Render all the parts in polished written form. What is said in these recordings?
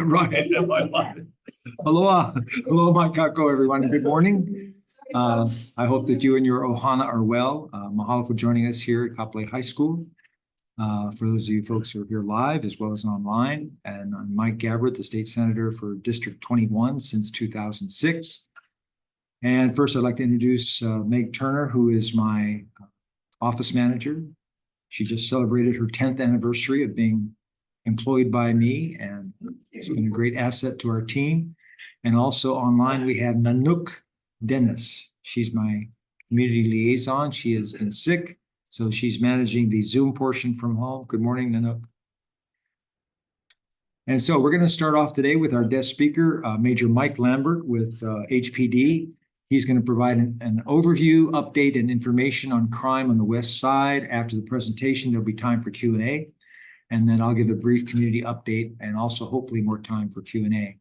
Right. Aloha, aloha, my kako, everyone. Good morning. I hope that you and your ohana are well. Mahalo for joining us here at Kapolei High School. For those of you folks who are here live as well as online, and I'm Mike Gabbard, the state senator for District 21 since 2006. And first, I'd like to introduce Meg Turner, who is my office manager. She just celebrated her 10th anniversary of being employed by me, and it's been a great asset to our team. And also online, we have Nanook Dennis. She's my community liaison. She has been sick, so she's managing the Zoom portion from home. Good morning, Nanook. And so we're going to start off today with our guest speaker, Major Mike Lambert with HPD. He's going to provide an overview, update, and information on crime on the West Side. After the presentation, there'll be time for Q&A. And then I'll give a brief community update and also hopefully more time for Q&A.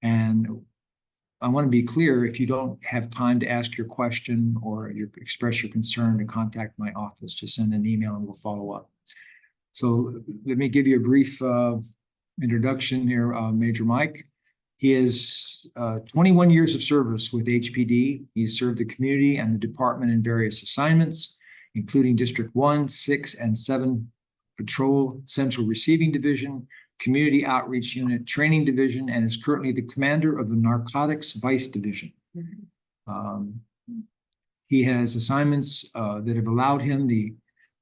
And I want to be clear, if you don't have time to ask your question or express your concern, to contact my office, just send an email and we'll follow up. So let me give you a brief introduction here, Major Mike. He has 21 years of service with HPD. He's served the community and the department in various assignments, including District 1, 6, and 7 Patrol Central Receiving Division, Community Outreach Unit Training Division, and is currently the commander of the Narcotics Vice Division. He has assignments that have allowed him the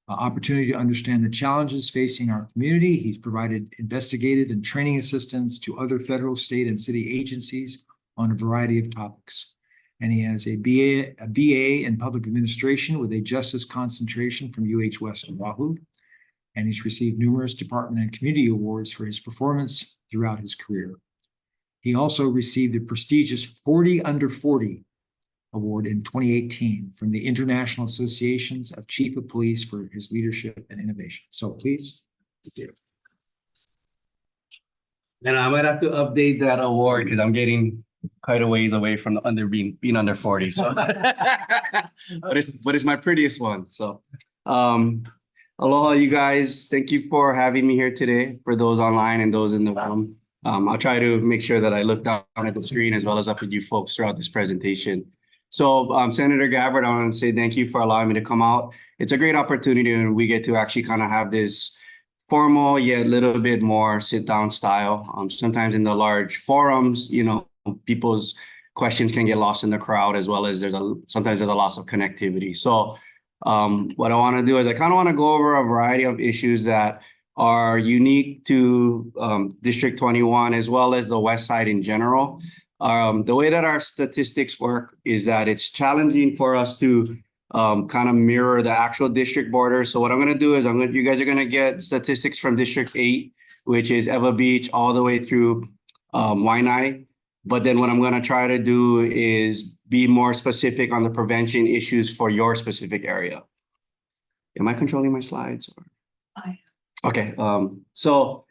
opportunity to understand the challenges facing our community. He's provided investigative and training assistance to other federal, state, and city agencies on a variety of topics. And he has a BA in Public Administration with a Justice concentration from UH West Oahu. And he's received numerous department and community awards for his performance throughout his career. He also received the prestigious 40 Under 40 Award in 2018 from the International Associations of Chief of Police for his leadership and innovation. So please. And I might have to update that award because I'm getting quite a ways away from the being under 40. So, but it's my prettiest one. So, aloha, you guys. Thank you for having me here today. For those online and those in the room, I'll try to make sure that I look down at the screen as well as up with you folks throughout this presentation. So, Senator Gabbard, I want to say thank you for allowing me to come out. It's a great opportunity, and we get to actually kind of have this formal yet a little bit more sit-down style. Sometimes in the large forums, you know, people's questions can get lost in the crowd, as well as sometimes there's a loss of connectivity. So, what I want to do is I kind of want to go over a variety of issues that are unique to District 21 as well as the West Side in general. The way that our statistics work is that it's challenging for us to kind of mirror the actual district borders. So what I'm going to do is you guys are going to get statistics from District 8, which is Eva Beach, all the way through Waianae. But then what I'm going to try to do is be more specific on the prevention issues for your specific area. Am I controlling my slides? Okay. So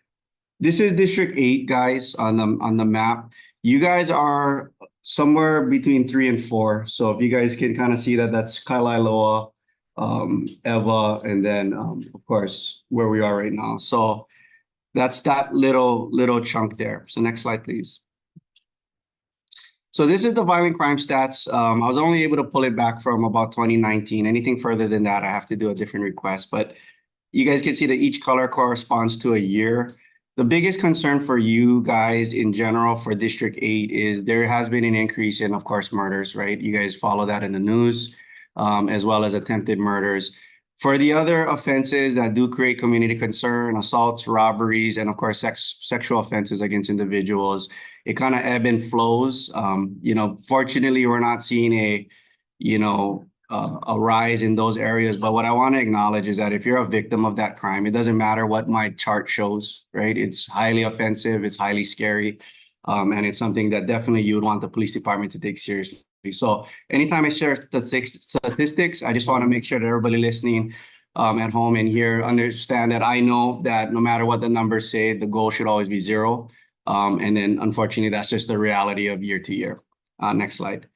this is District 8, guys, on the map. You guys are somewhere between 3 and 4. So if you guys can kind of see that, that's Kailailoa, Eva, and then of course where we are right now. So that's that little chunk there. So next slide, please. So this is the violent crime stats. I was only able to pull it back from about 2019. Anything further than that, I have to do a different request. But you guys can see that each color corresponds to a year. The biggest concern for you guys in general for District 8 is there has been an increase in, of course, murders, right? You guys follow that in the news, as well as attempted murders. For the other offenses that do create community concern, assaults, robberies, and of course, sexual offenses against individuals, it kind of ebb and flows. Fortunately, we're not seeing a rise in those areas. But what I want to acknowledge is that if you're a victim of that crime, it doesn't matter what my chart shows, right? It's highly offensive, it's highly scary, and it's something that definitely you would want the police department to take seriously. So anytime I share statistics, I just want to make sure that everybody listening at home and here understand that I know that no matter what the numbers say, the goal should always be 0. And then unfortunately, that's just the reality of year to year. Next slide.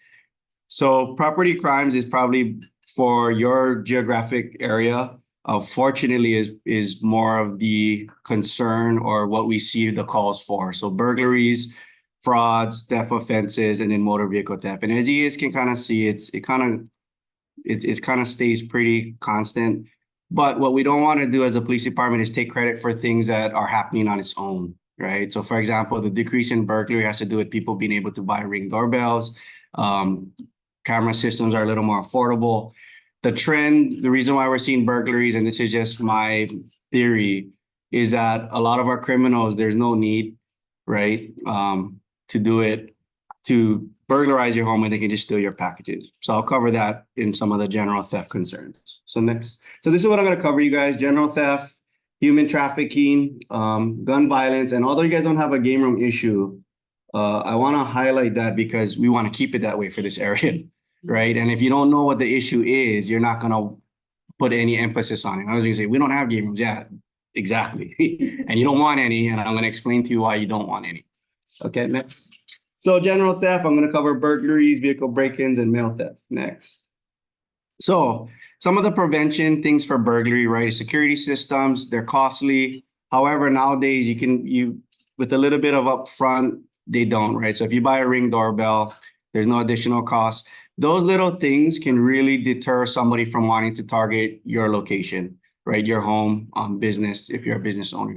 So property crimes is probably for your geographic area fortunately is more of the concern or what we see the calls for. So burglaries, frauds, theft offenses, and then motor vehicle theft. And as you guys can kind of see, it kind of stays pretty constant. But what we don't want to do as a police department is take credit for things that are happening on its own, right? So for example, the decrease in burglary has to do with people being able to buy Ring doorbells. Camera systems are a little more affordable. The trend, the reason why we're seeing burglaries, and this is just my theory, is that a lot of our criminals, there's no need, right, to do it, to burglarize your home, and they can just steal your packages. So I'll cover that in some of the general theft concerns. So next, so this is what I'm going to cover, you guys: general theft, human trafficking, gun violence. And although you guys don't have a game room issue, I want to highlight that because we want to keep it that way for this area, right? And if you don't know what the issue is, you're not going to put any emphasis on it. I was going to say, we don't have game rooms. Yeah, exactly. And you don't want any, and I'm going to explain to you why you don't want any. Okay, next. So general theft, I'm going to cover burglaries, vehicle break-ins, and mail theft. Next. So some of the prevention things for burglary, right? Security systems, they're costly. However, nowadays you with a little bit of upfront, they don't, right? So if you buy a Ring doorbell, there's no additional cost. Those little things can really deter somebody from wanting to target your location, right? Your home, business, if you're a business owner.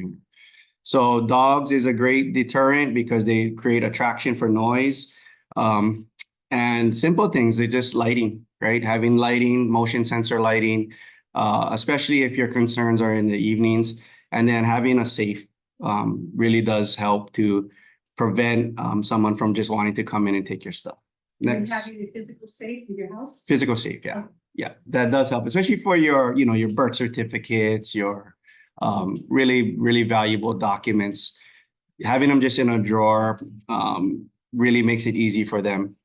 So dogs is a great deterrent because they create attraction for noise. And simple things, they're just lighting, right? Having lighting, motion sensor lighting, especially if your concerns are in the evenings. And then having a safe really does help to prevent someone from just wanting to come in and take your stuff. Next. And having a physical safe in your house? Physical safe, yeah. Yeah, that does help, especially for your, your birth certificates, your really, really valuable documents. Having them just in a drawer really makes it easy for them.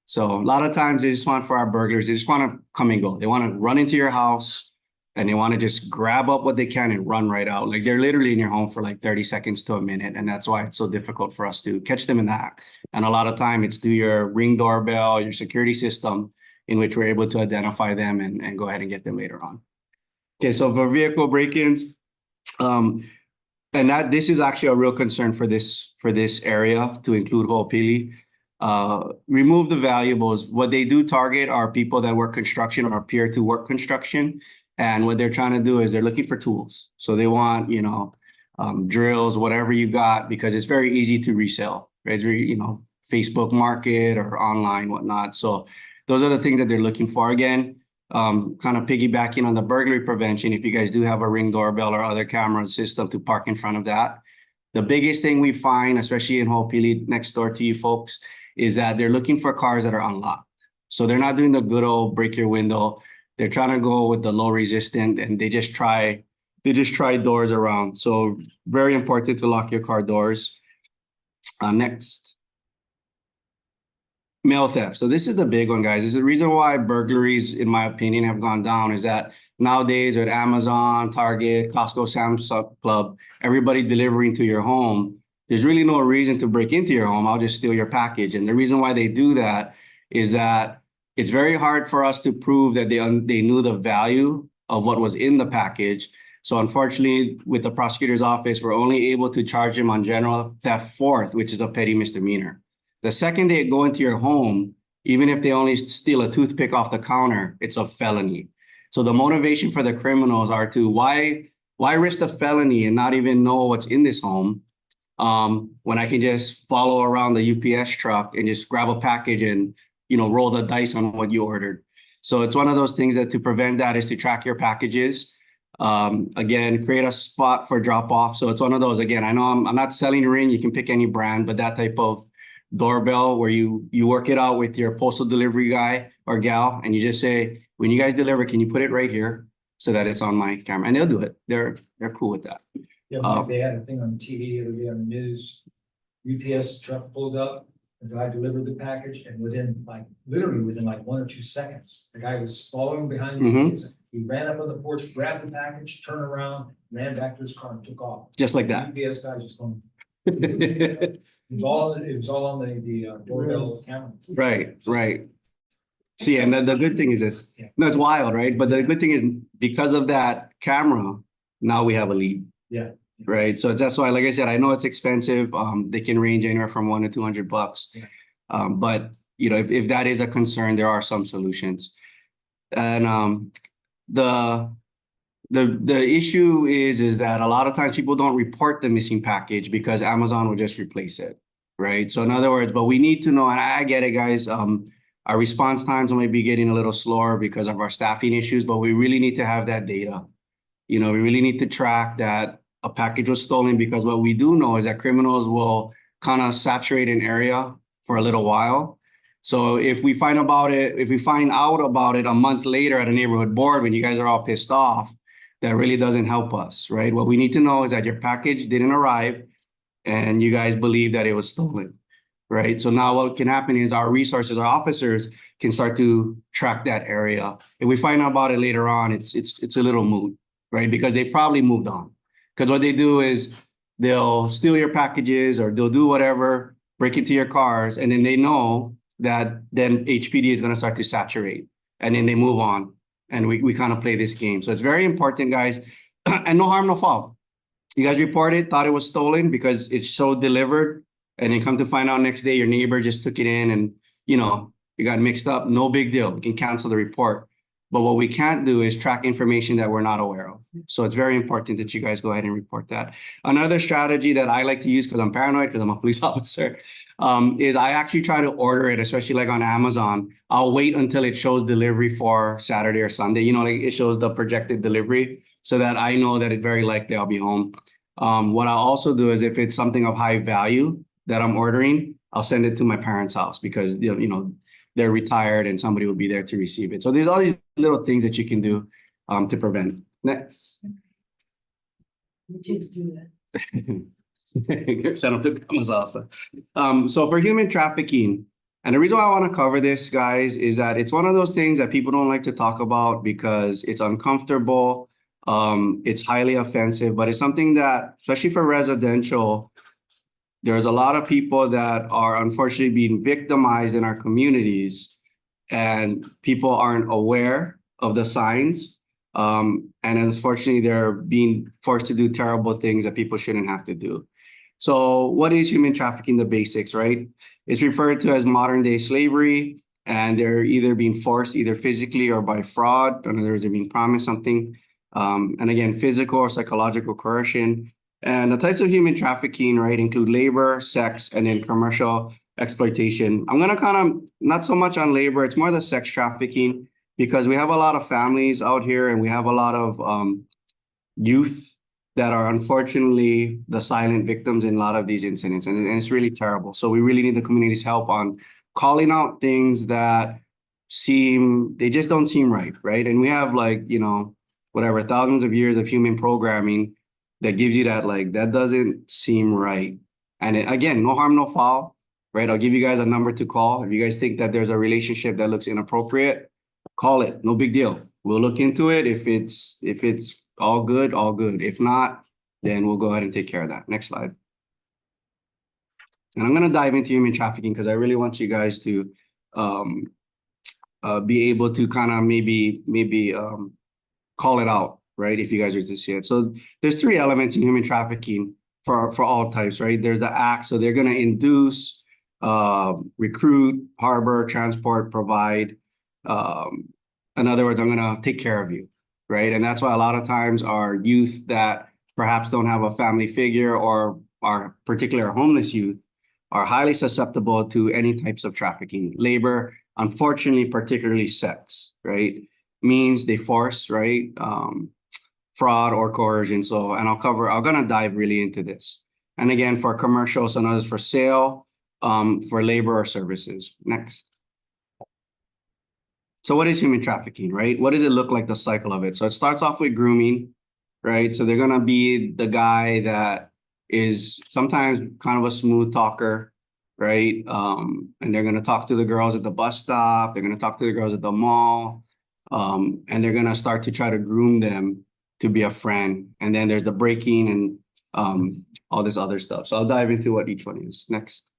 So a lot of times they just want, for our burglars, they just want to come and go. They want to run into your house and they want to just grab up what they can and run right out. Like they're literally in your home for like 30 seconds to a minute. And that's why it's so difficult for us to catch them in the act. And a lot of time it's through your Ring doorbell, your security system, in which we're able to identify them and go ahead and get them later on. Okay, so for vehicle break-ins, and this is actually a real concern for this area, to include Ho'opili. Remove the valuables. What they do target are people that work construction or appear to work construction. And what they're trying to do is they're looking for tools. So they want, drills, whatever you got, because it's very easy to resell. Right? It's very, Facebook Market or online, whatnot. So those are the things that they're looking for. Again, kind of piggybacking on the burglary prevention, if you guys do have a Ring doorbell or other camera system to park in front of that, the biggest thing we find, especially in Ho'opili next door to you folks, is that they're looking for cars that are unlocked. So they're not doing the good old break your window. They're trying to go with the low resistant, and they just try doors around. So very important to lock your car doors. Next. Mail theft. So this is the big one, guys. This is the reason why burglaries, in my opinion, have gone down, is that nowadays with Amazon, Target, Costco, Sam's Club, everybody delivering to your home, there's really no reason to break into your home. I'll just steal your package. And the reason why they do that is that it's very hard for us to prove that they knew the value of what was in the package. So unfortunately, with the prosecutor's office, we're only able to charge them on general theft fourth, which is a petty misdemeanor. The second they go into your home, even if they only steal a toothpick off the counter, it's a felony. So the motivation for the criminals are to why risk the felony and not even know what's in this home when I can just follow around the UPS truck and just grab a package and roll the dice on what you ordered. So it's one of those things that to prevent that is to track your packages. Again, create a spot for drop off. So it's one of those, again, I know I'm not selling Ring, you can pick any brand, but that type of doorbell where you work it out with your postal delivery guy or gal, and you just say, when you guys deliver, can you put it right here so that it's on my camera? And they'll do it. They're cool with that. Yeah, like they had a thing on TV the other day on the news. UPS truck pulled up, the guy delivered the package, and literally within 1 or 2 seconds, the guy was following behind him. He ran up on the porch, grabbed the package, turned around, ran back to his car and took off. Just like that. The UPS guy just going. It was all on the doorbell camera. Right. See, and the good thing is this, no, it's wild, right? But the good thing is because of that camera, now we have a lead. Yeah. Right, so that's why, like I said, I know it's expensive. They can range anywhere from $100 to $200. Yeah. But you know, if that is a concern, there are some solutions. And the issue is that a lot of times people don't report the missing package because Amazon will just replace it, right? So in other words, but we need to know, and I get it, guys. Our response times might be getting a little slower because of our staffing issues, but we really need to have that data. You know, we really need to track that a package was stolen, because what we do know is that criminals will kind of saturate an area for a little while. So if we find out about it a month later at a neighborhood board when you guys are all pissed off, that really doesn't help us, right? What we need to know is that your package didn't arrive and you guys believe that it was stolen, right? So now what can happen is our resources, our officers can start to track that area. If we find out about it later on, it's a little moot, right? Because they probably moved on. Because what they do is they'll steal your packages or they'll do whatever, break into your cars, and then they know that then HPD is going to start to saturate, and then they move on, and we kind of play this game. So it's very important, guys, and no harm, no foul. You guys reported, thought it was stolen because it's so delivered, and then come to find out next day your neighbor just took it in and, you know, you got mixed up. No big deal. We can cancel the report. But what we can't do is track information that we're not aware of. So it's very important that you guys go ahead and report that. Another strategy that I like to use, because I'm paranoid, because I'm a police officer, is I actually try to order it, especially like on Amazon. I'll wait until it shows delivery for Saturday or Sunday. You know, like it shows the projected delivery so that I know that it very likely I'll be home. What I'll also do is if it's something of high value that I'm ordering, I'll send it to my parents' house because, you know, they're retired and somebody will be there to receive it. So there's all these little things that you can do to prevent. Next. Kids do that. Send them to grandma's house. So for human trafficking, and the reason why I want to cover this, guys, is that it's one of those things that people don't like to talk about because it's uncomfortable. It's highly offensive, but it's something that, especially for residential, there's a lot of people that are unfortunately being victimized in our communities, and people aren't aware of the signs. And unfortunately, they're being forced to do terrible things that people shouldn't have to do. So what is human trafficking? The basics, right? It's referred to as modern day slavery, and they're either being forced either physically or by fraud. In other words, they're being promised something. And again, physical or psychological coercion. And the types of human trafficking, right, include labor, sex, and then commercial exploitation. I'm going to kind of, not so much on labor, it's more the sex trafficking, because we have a lot of families out here and we have a lot of youth that are unfortunately the silent victims in a lot of these incidents. And it's really terrible. So we really need the community's help on calling out things that they just don't seem right, right? And we have, like, you know, whatever, thousands of years of human programming that gives you that, like, that doesn't seem right. And again, no harm, no foul, right? I'll give you guys a number to call. If you guys think that there's a relationship that looks inappropriate, call it. No big deal. We'll look into it. If it's all good, all good. If not, then we'll go ahead and take care of that. Next slide. And I'm going to dive into human trafficking because I really want you guys to be able to kind of maybe call it out, right? If you guys are to see it. So there's three elements in human trafficking for all types, right? There's the act. So they're going to induce, recruit, harbor, transport, provide. In other words, I'm going to take care of you, right? And that's why a lot of times our youth that perhaps don't have a family figure or our particular homeless youth are highly susceptible to any types of trafficking. Labor, unfortunately, particularly sex, right? Means they force, right? Fraud or coercion. So, and I'm gonna dive really into this. And again, for commercials and others for sale, for labor or services. Next. So what is human trafficking, right? What does it look like, the cycle of it? So it starts off with grooming, right? So they're gonna be the guy that is sometimes kind of a smooth talker, right? And they're gonna talk to the girls at the bus stop. They're gonna talk to the girls at the mall. And they're gonna start to try to groom them to be a friend. And then there's the breaking and all this other stuff. So I'll dive into what each one is. Next.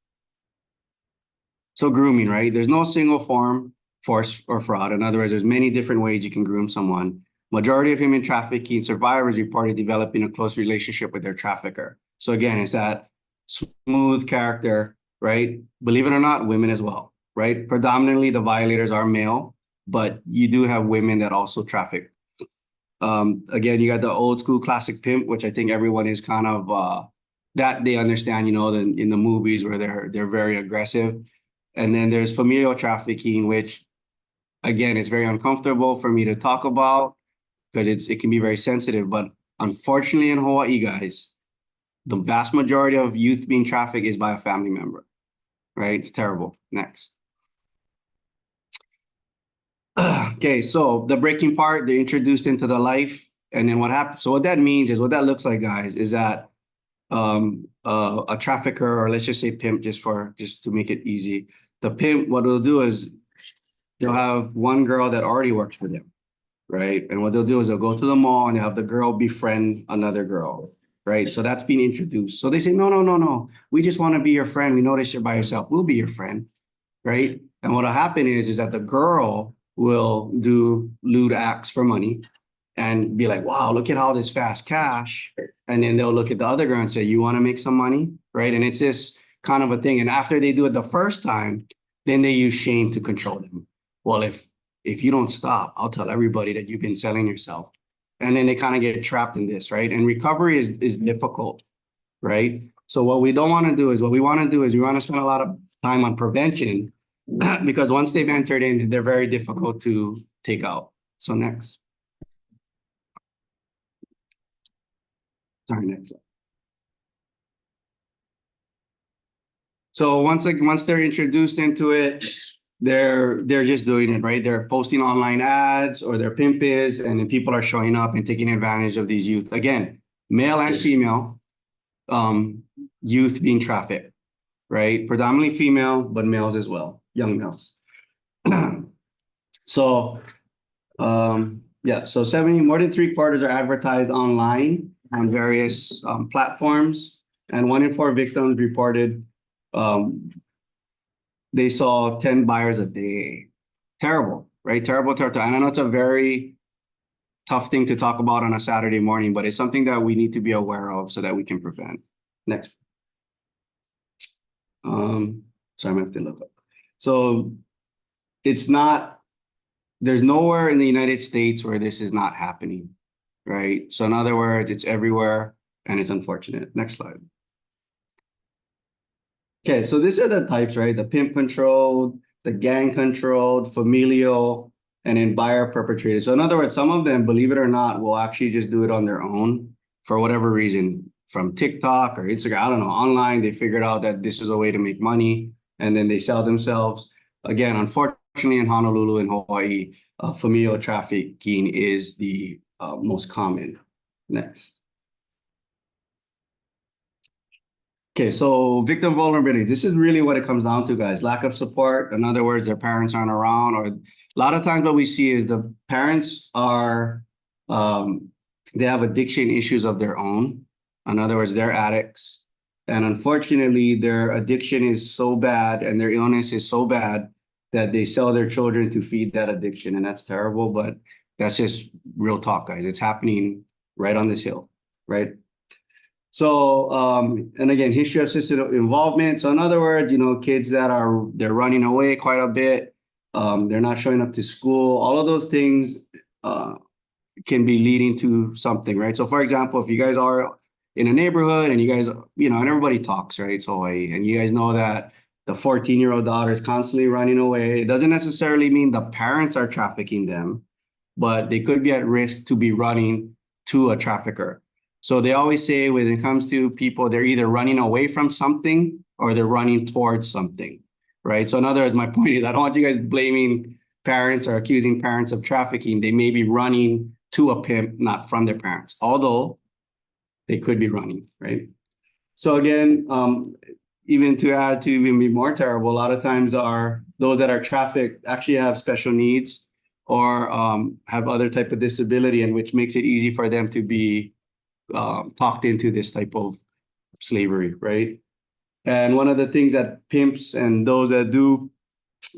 So grooming, right? There's no single form force or fraud. In other words, there's many different ways you can groom someone. Majority of human trafficking survivors reported developing a close relationship with their trafficker. So again, it's that smooth character, right? Believe it or not, women as well, right? Predominantly the violators are male, but you do have women that also traffic. Again, you got the old school classic pimp, which I think everyone is kind of that they understand, you know, in the movies where they're very aggressive. And then there's familial trafficking, which again, it's very uncomfortable for me to talk about because it can be very sensitive. But unfortunately in Hawaii, guys, the vast majority of youth being trafficked is by a family member, right? It's terrible. Next. Okay, so the breaking part, they're introduced into the life. And then what happens? So what that means is, what that looks like, guys, is that a trafficker, or let's just say pimp, just to make it easy. The pimp, what they'll do is they'll have one girl that already works for them, right? And what they'll do is they'll go to the mall and have the girl befriend another girl, right? So that's being introduced. So they say, no. We just want to be your friend. We notice you're by yourself. We'll be your friend, right? And what'll happen is that the girl will do lewd acts for money and be like, wow, look at all this fast cash. And then they'll look at the other girl and say, you want to make some money, right? And it's this kind of a thing. And after they do it the first time, then they use shame to control them. Well, if you don't stop, I'll tell everybody that you've been selling yourself. And then they kind of get trapped in this, right? And recovery is difficult, right? So what we don't want to do is, we want to spend a lot of time on prevention because once they've entered in, they're very difficult to take out. So next. Sorry, next. So once they're introduced into it, they're just doing it, right? They're posting online ads or their pimp is, and then people are showing up and taking advantage of these youth. Again, male and female youth being trafficked, right? Predominantly female, but males as well, young males. So, yeah, so more than 3/4 are advertised online on various platforms, and 1 in 4 victims reported they saw 10 buyers a day. Terrible, right? Terrible. And I know it's a very tough thing to talk about on a Saturday morning, but it's something that we need to be aware of so that we can prevent. Next. Sorry, I'm gonna have to look up. So there's nowhere in the United States where this is not happening, right? So in other words, it's everywhere and it's unfortunate. Next slide. Okay, so these are the types, right? The pimp controlled, the gang controlled, familial, and then buyer perpetrated. So in other words, some of them, believe it or not, will actually just do it on their own for whatever reason, from TikTok or Instagram, I don't know, online, they figured out that this is a way to make money and then they sell themselves. Again, unfortunately in Honolulu and Hawaii, familial trafficking is the most common. Next. Okay, so victim vulnerability. This is really what it comes down to, guys. Lack of support. In other words, their parents aren't around, or a lot of times what we see is the parents are, they have addiction issues of their own. In other words, they're addicts. And unfortunately, their addiction is so bad and their illness is so bad that they sell their children to feed that addiction. And that's terrible, but that's just real talk, guys. It's happening right on this hill, right? So, and again, history of assisted involvement. So in other words, you know, kids that they're running away quite a bit. They're not showing up to school. All of those things can be leading to something, right? So for example, if you guys are in a neighborhood and you guys, you know, and everybody talks, right? It's Hawaii, and you guys know that the 14-year-old daughter is constantly running away. It doesn't necessarily mean the parents are trafficking them, but they could be at risk to be running to a trafficker. So they always say when it comes to people, they're either running away from something or they're running towards something, right? So in other words, my point is I don't want you guys blaming parents or accusing parents of trafficking. They may be running to a pimp, not from their parents, although they could be running, right? So again, even to add to even be more terrible, a lot of times those that are trafficked actually have special needs or have other type of disability, and which makes it easy for them to be talked into this type of slavery, right? And one of the things that pimps and those that do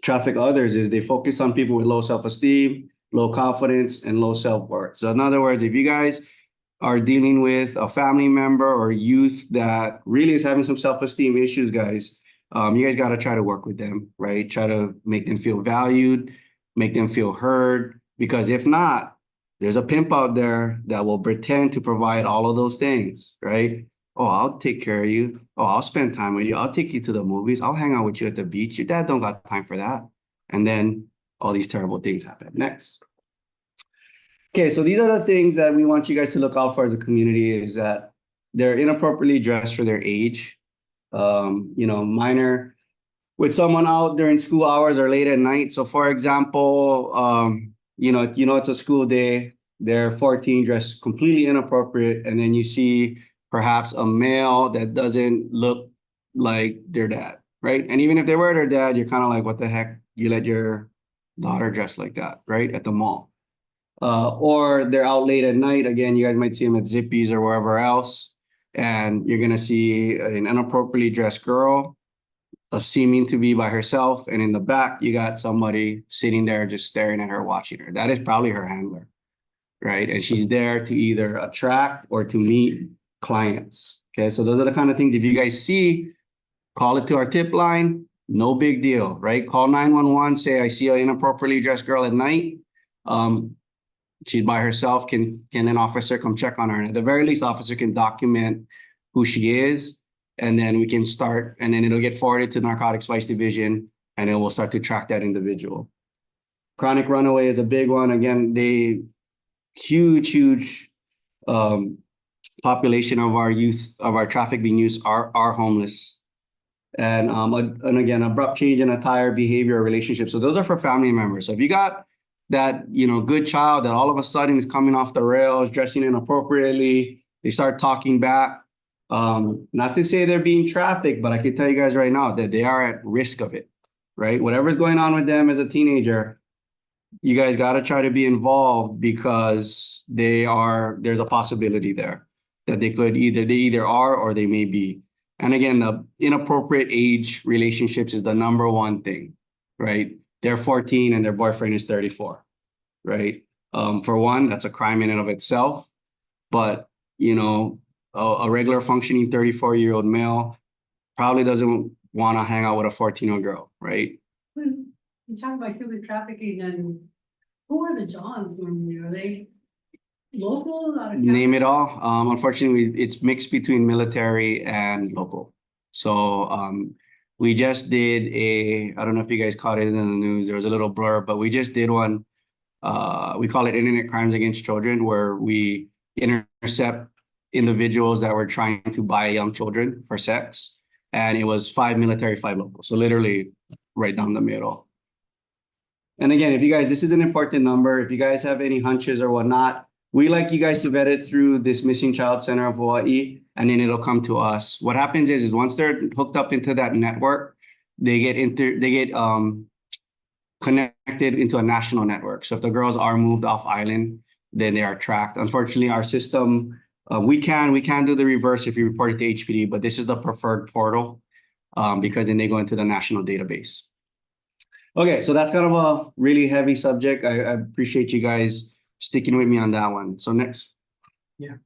traffic others is they focus on people with low self-esteem, low confidence, and low self-worth. So in other words, if you guys are dealing with a family member or youth that really is having some self-esteem issues, guys, you guys got to try to work with them, right? Try to make them feel valued, make them feel heard, because if not, there's a pimp out there that will pretend to provide all of those things, right? Oh, I'll take care of you. Oh, I'll spend time with you. I'll take you to the movies. I'll hang out with you at the beach. Your dad don't got time for that. And then all these terrible things happen. Next. Okay, so these are the things that we want you guys to look out for as a community is that they're inappropriately dressed for their age. Minor with someone out during school hours or late at night. So for example, it's a school day, they're 14, dressed completely inappropriate, and then you see perhaps a male that doesn't look like their dad, right? And even if they were their dad, you're kind of like, what the heck? You let your daughter dress like that, right? At the mall. Or they're out late at night. Again, you guys might see them at Zippy's or wherever else. And you're going to see an inappropriately dressed girl seeming to be by herself. And in the back, you got somebody sitting there just staring at her, watching her. That is probably her handler, right? And she's there to either attract or to meet clients. Okay, so those are the kind of things, if you guys see, call it to our tip line. No big deal, right? Call 911, say, I see an inappropriately dressed girl at night. She's by herself. Can an officer come check on her? And at the very least, officer can document who she is, and then we can start, and then it'll get forwarded to Narcotics Vice Division, and then we'll start to track that individual. Chronic runaway is a big one. Again, the huge population of our youth, of our trafficking youth are homeless. And again, abrupt change in attire, behavior, or relationship. So those are for family members. So if you got that, good child that all of a sudden is coming off the rails, dressing inappropriately, they start talking back. Not to say they're being trafficked, but I can tell you guys right now that they are at risk of it, right? Whatever's going on with them as a teenager, you guys got to try to be involved because there's a possibility there that they either are or they may be. And again, the inappropriate age relationships is the number one thing, right? They're 14 and their boyfriend is 34, right? For one, that's a crime in and of itself. But, a regular functioning 34-year-old male probably doesn't want to hang out with a 14-year-old girl, right? When you talk about human trafficking, and who are the Johns normally? Are they local? Out of Name it all. Unfortunately, it's mixed between military and local. So we just did I don't know if you guys caught it in the news, there was a little blur, but we just did one. We call it Internet Crimes Against Children, where we intercept individuals that were trying to buy young children for sex. And it was 5 military, 5 local. So literally right down the middle. And again, if you guys, this is an important number. If you guys have any hunches or whatnot, we like you guys to vet it through this Missing Child Center of Hawaii, and then it'll come to us. What happens is once they're hooked up into that network, they get connected into a national network. So if the girls are moved off island, then they are tracked. Unfortunately, our system, we can do the reverse if you report it to HPD, but this is the preferred portal because then they go into the national database. Okay, so that's kind of a really heavy subject. I appreciate you guys sticking with me on that one. So next. Yeah.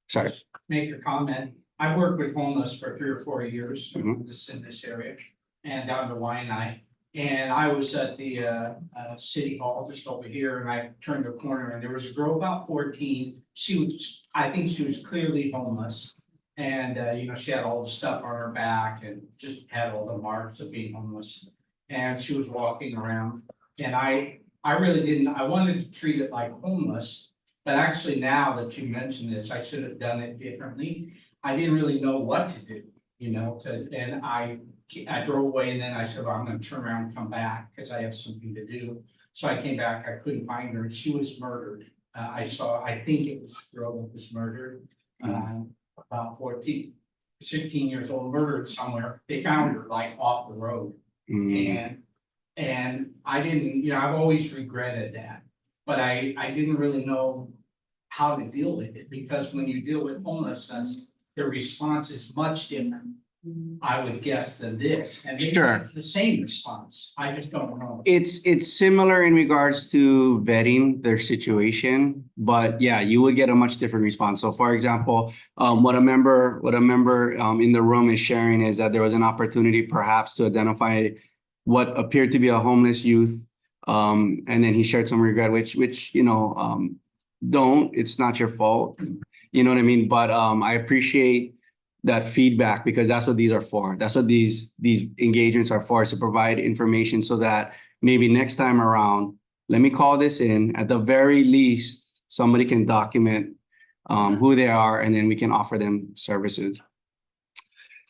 Sorry. Make a comment. I worked with homeless for 3 or 4 years, Mhm. just in this area and down to Waianae. And I was at the city hall just over here, and I turned a corner and there was a girl about 14. I think she was clearly homeless. And she had all the stuff on her back and just had all the marks of being homeless. And she was walking around, and I wanted to treat it like homeless, but actually now that you mentioned this, I should have done it differently. I didn't really know what to do, and I drove away, and then I said, well, I'm gonna turn around and come back because I have something to do. So I came back, I couldn't find her, and she was murdered. I think it was the girl that was murdered, about 16 years old, murdered somewhere. They found her like off the road. And I didn't, I've always regretted that, but I didn't really know how to deal with it, because when you deal with homelessness, the response is much different I would guess, than this. And maybe Sure. it's the same response. I just don't know. It's similar in regards to vetting their situation, but yeah, you would get a much different response. So for example, what a member in the room is sharing is that there was an opportunity perhaps to identify what appeared to be a homeless youth. And then he shared some regret, which it's not your fault. You know what I mean? But I appreciate that feedback, because that's what these are for. That's what these engagements are for, is to provide information so that maybe next time around, let me call this in. At the very least, somebody can document who they are, and then we can offer them services.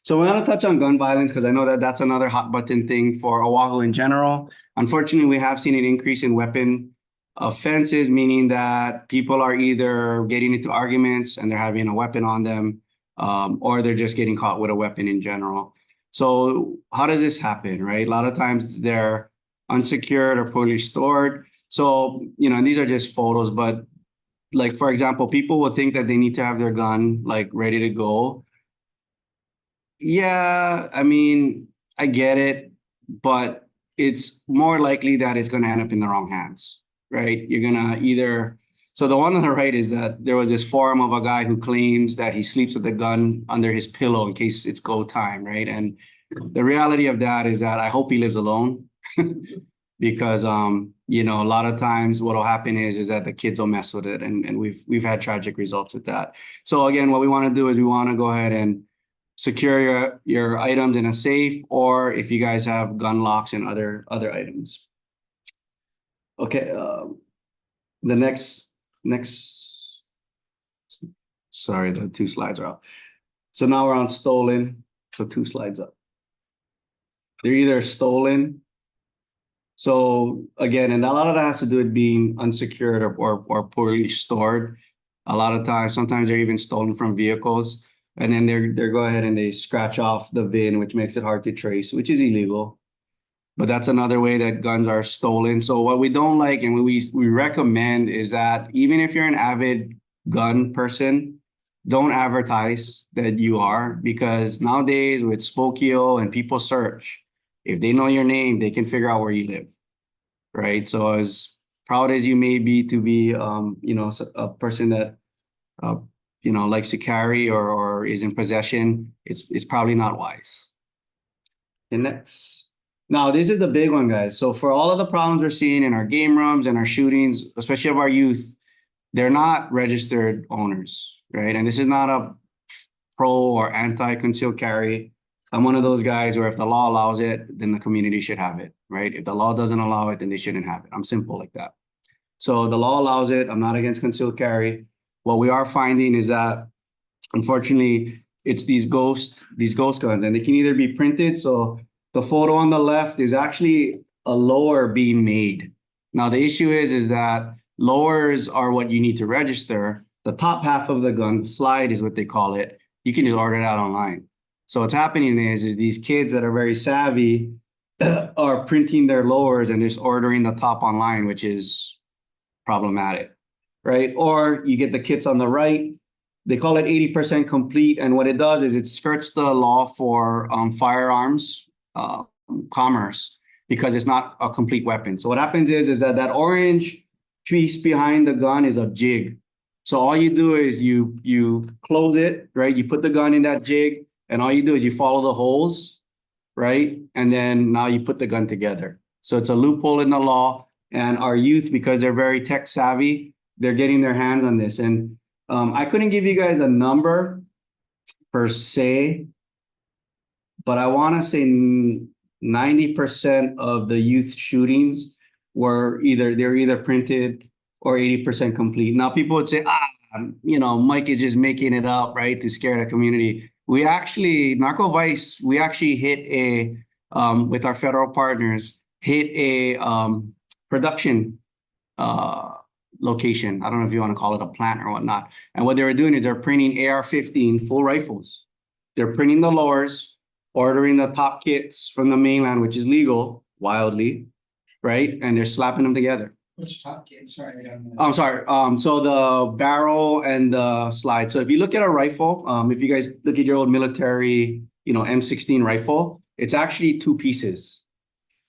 So we're going to touch on gun violence, because I know that that's another hot button thing for Oahu in general. Unfortunately, we have seen an increase in weapon offenses, meaning that people are either getting into arguments and they're having a weapon on them, or they're just getting caught with a weapon in general. So how does this happen, right? A lot of times they're unsecured or poorly stored. So, and these are just photos, but like, for example, people will think that they need to have their gun like ready to go. Yeah, I mean, I get it, but it's more likely that it's going to end up in the wrong hands, right? You're going to either... So the one on the right is that there was this forum of a guy who claims that he sleeps with a gun under his pillow in case it's go time, right? And the reality of that is that I hope he lives alone, because a lot of times what will happen is that the kids will mess with it, and we've had tragic results with that. So again, what we want to do is we want to go ahead and secure your items in a safe, or if you guys have gun locks and other items. Okay, the next, sorry, the 2 slides are up. So now we're on stolen. So 2 slides up. They're either stolen. So again, and a lot of that has to do with being unsecured or poorly stored. A lot of times, sometimes they're even stolen from vehicles, and then they're go ahead and they scratch off the VIN, which makes it hard to trace, which is illegal. But that's another way that guns are stolen. So what we don't like and we recommend is that even if you're an avid gun person, don't advertise that you are, because nowadays with Spokio and people search, if they know your name, they can figure out where you live, right? So as proud as you may be to be, a person that, likes to carry or is in possession, it's probably not wise. And next. Now, this is the big one, guys. So for all of the problems we're seeing in our game rooms and our shootings, especially of our youth, they're not registered owners, right? And this is not a pro or anti-concealed carry. I'm one of those guys where if the law allows it, then the community should have it, right? If the law doesn't allow it, then they shouldn't have it. I'm simple like that. So the law allows it. I'm not against concealed carry. What we are finding is that, unfortunately, it's these ghost guns, and they can either be printed. So the photo on the left is actually a lower being made. Now, the issue is that lowers are what you need to register. The top half of the gun, slide is what they call it. You can just order it out online. So what's happening is these kids that are very savvy are printing their lowers and just ordering the top online, which is problematic, right? Or you get the kits on the right. They call it 80% complete. And what it does is it skirts the law for firearms commerce, because it's not a complete weapon. So what happens is that orange piece behind the gun is a jig. So all you do is you close it, right? You put the gun in that jig, and all you do is you follow the holes, right? And then now you put the gun together. So it's a loophole in the law, and our youth, because they're very tech savvy, they're getting their hands on this. And I couldn't give you guys a number per se, but I want to say 90% of the youth shootings were either printed or 80% complete. Now, people would say, Mike is just making it up, right, to scare the community. We actually, Narco Vice, we actually hit with our federal partners, hit a production location. I don't know if you want to call it a plant or whatnot. And what they were doing is they're printing AR-15 full rifles. They're printing the lowers, ordering the top kits from the mainland, which is legal, wildly, right? And they're slapping them together. Which top kit? Sorry. I'm sorry. So the barrel and the slide. So if you look at a rifle, if you guys look at your old military M16 rifle, it's actually two pieces.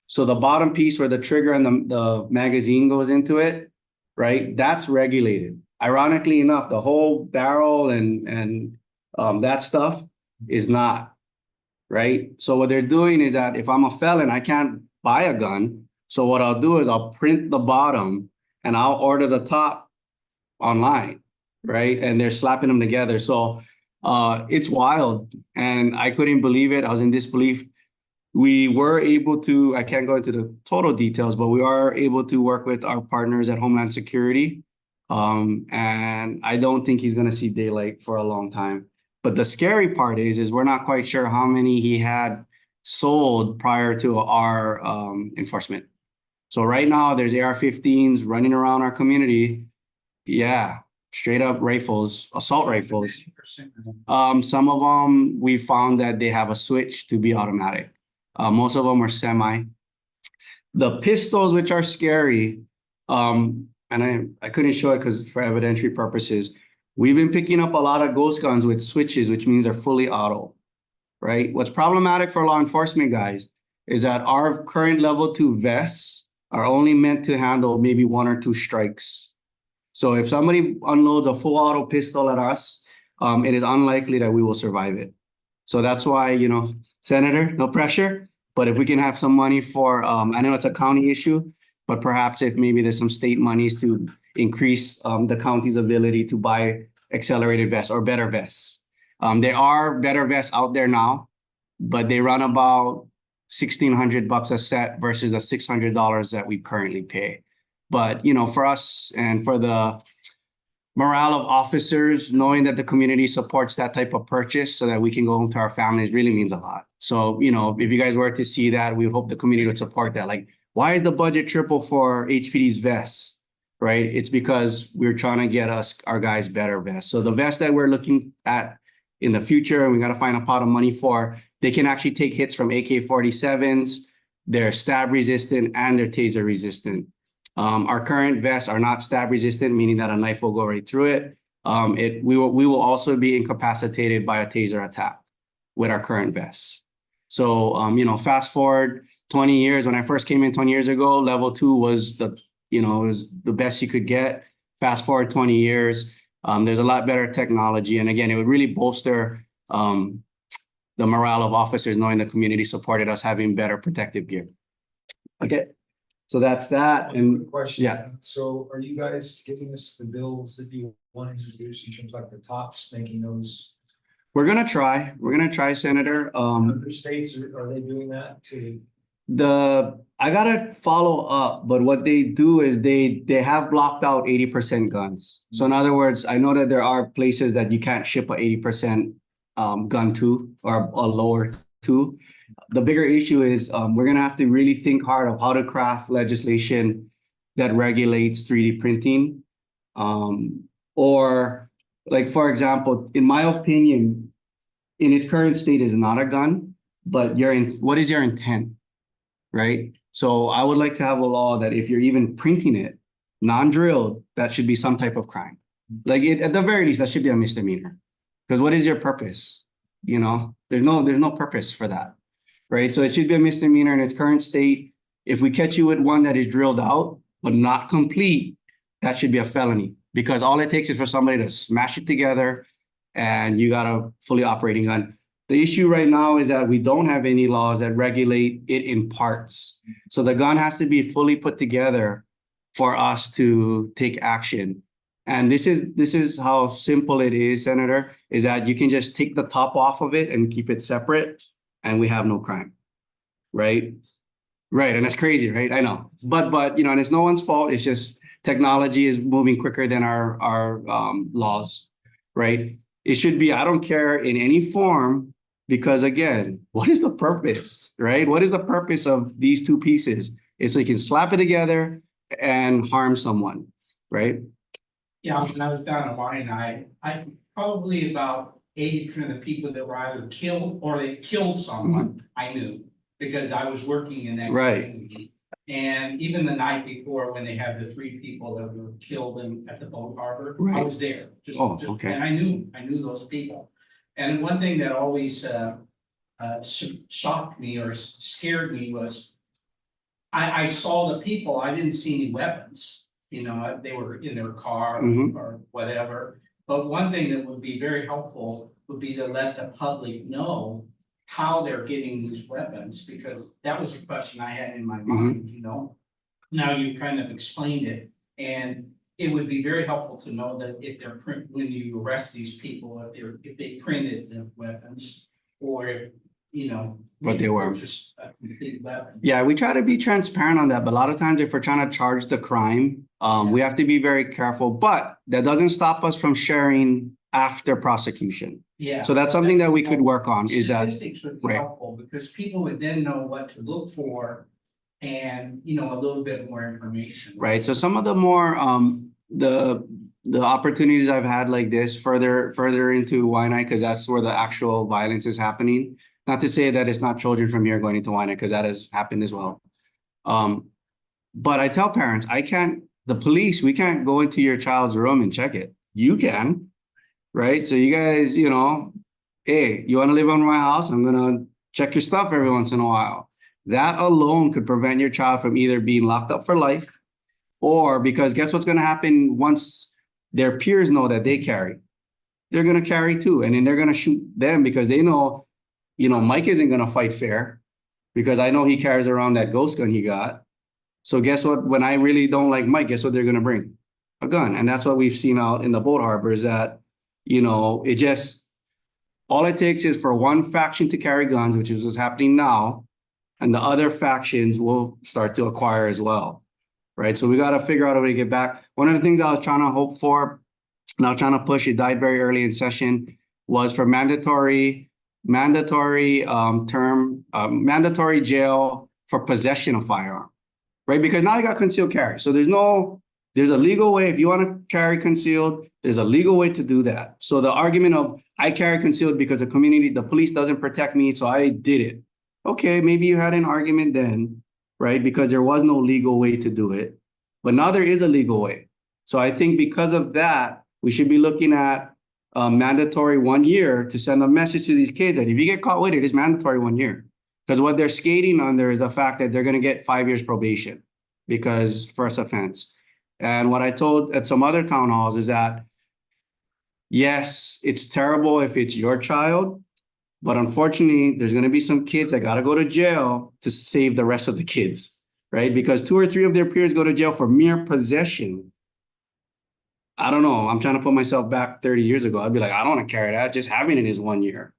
So the bottom piece where the trigger and the magazine goes into it, right? That's regulated. Ironically enough, the whole barrel and that stuff is not, right? So what they're doing is that if I'm a felon, I can't buy a gun. So what I'll do is I'll print the bottom and I'll order the top online, right? And they're slapping them together. So it's wild, and I couldn't believe it. I was in disbelief. We were able to, I can't go into the total details, but we are able to work with our partners at Homeland Security. And I don't think he's going to see daylight for a long time. But the scary part is we're not quite sure how many he had sold prior to our enforcement. So right now there's AR-15s running around our community. Yeah, straight up rifles, assault rifles. Some of them, we found that they have a switch to be automatic. Most of them are semi. The pistols, which are scary, and I couldn't show it because for evidentiary purposes, we've been picking up a lot of ghost guns with switches, which means they're fully auto, right? What's problematic for law enforcement guys is that our current level 2 vests are only meant to handle maybe 1 or 2 strikes. So if somebody unloads a full auto pistol at us, it is unlikely that we will survive it. So that's why, Senator, no pressure, but if we can have some money for, I know it's a county issue, but perhaps if maybe there's some state monies to increase the county's ability to buy accelerated vests or better vests. There are better vests out there now, but they run about $1,600 a set versus the $600 that we currently pay. But, for us and for the morale of officers, knowing that the community supports that type of purchase so that we can go home to our families really means a lot. So, if you guys were to see that, we would hope the community would support that. Like, why is the budget triple for HPD's vests, right? It's because we're trying to get our guys better vests. So the vests that we're looking at in the future, and we got to find a pot of money for, they can actually take hits from AK-47s, they're stab resistant and they're taser resistant. Our current vests are not stab resistant, meaning that a knife will go right through it. We will also be incapacitated by a taser attack with our current vests. So, fast forward 20 years, when I first came in 20 years ago, level 2 was was the best you could get. Fast forward 20 years, there's a lot better technology. And again, it would really bolster the morale of officers, knowing the community supported us having better protective gear. Okay. So that's that. And Quick question. yeah. So are you guys giving us the bills that you want to introduce in terms of like the tops, making those? We're going to try, Senator. Other states, are they doing that too? I gotta follow up, but what they do is they have blocked out 80% guns. So in other words, I know that there are places that you can't ship a 80% gun to or a lower to. The bigger issue is we're gonna have to really think hard of how to craft legislation that regulates 3D printing. Or like, for example, in my opinion, in its current state is not a gun, but what is your intent, right? So I would like to have a law that if you're even printing it, non-drilled, that should be some type of crime. Like at the very least, that should be a misdemeanor. Because what is your purpose? There's no purpose for that, right? So it should be a misdemeanor in its current state. If we catch you with one that is drilled out, but not complete, that should be a felony. Because all it takes is for somebody to smash it together and you got a fully operating gun. The issue right now is that we don't have any laws that regulate it in parts. So the gun has to be fully put together for us to take action. And this is how simple it is, Senator, is that you can just take the top off of it and keep it separate and we have no crime, right? Right, and that's crazy, right? I know, but and it's no one's fault. It's just technology is moving quicker than our laws, right? It should be, I don't care in any form, because again, what is the purpose, right? What is the purpose of these two pieces? It's so you can slap it together and harm someone, right? Yeah, when I was down in Waianae, I probably about 80% of the people that were either killed or they killed someone, I knew, because I was working in that community. And even the night before, when they had the 3 people that were killed at the boat harbor, I was there. And I knew those people. And one thing that always shocked me or scared me was I saw the people, I didn't see any weapons, you know, they were in their car Mhm. or whatever. But one thing that would be very helpful would be to let the public know how they're getting these weapons, because that was a question I had in my mind, you know? Now you kind of explained it, and it would be very helpful to know that if they're when you arrest these people, if they printed the weapons, or if, you know. What they were. Just a complete weapon. Yeah, we try to be transparent on that, but a lot of times if we're trying to charge the crime, we have to be very careful, but that doesn't stop us from sharing after prosecution. Yeah. So that's something that we could work on, is that, Statistics would be right. helpful, because people would then know what to look for and, you know, a little bit more information. right? So some of the more, the opportunities I've had like this further into Waianae, because that's where the actual violence is happening. Not to say that it's not children from here going into Waianae, because that has happened as well. But I tell parents, the police, we can't go into your child's room and check it. You can, right? So you guys, you know, hey, you want to live on my house? I'm going to check your stuff every once in a while. That alone could prevent your child from either being locked up for life, or because guess what's going to happen once their peers know that they carry? They're going to carry too. And then they're going to shoot them because they know, you know, Mike isn't going to fight fair, because I know he carries around that ghost gun he got. So guess what? When I really don't like Mike, guess what they're going to bring? A gun. And that's what we've seen out in the boat harbor, is that, you know, all it takes is for one faction to carry guns, which is what's happening now, and the other factions will start to acquire as well, right? So we got to figure out a way to get back. One of the things I was trying to hope for, and I was trying to push, it died very early in session, was for mandatory jail for possession of firearm, right? Because now you got concealed carry. So there's a legal way. If you want to carry concealed, there's a legal way to do that. So the argument of I carry concealed because the police doesn't protect me, so I did it. Okay, maybe you had an argument then, right? Because there was no legal way to do it, but now there is a legal way. So I think because of that, we should be looking at mandatory 1 year to send a message to these kids that if you get caught with it, it's mandatory 1 year. Because what they're skating under is the fact that they're going to get 5 years probation because first offense. And what I told at some other town halls is that, yes, it's terrible if it's your child, but unfortunately, there's going to be some kids that got to go to jail to save the rest of the kids, right? Because 2 or 3 of their peers go to jail for mere possession. I don't know. I'm trying to put myself back 30 years ago. I'd be like, I don't want to carry that. Just having it is 1 year.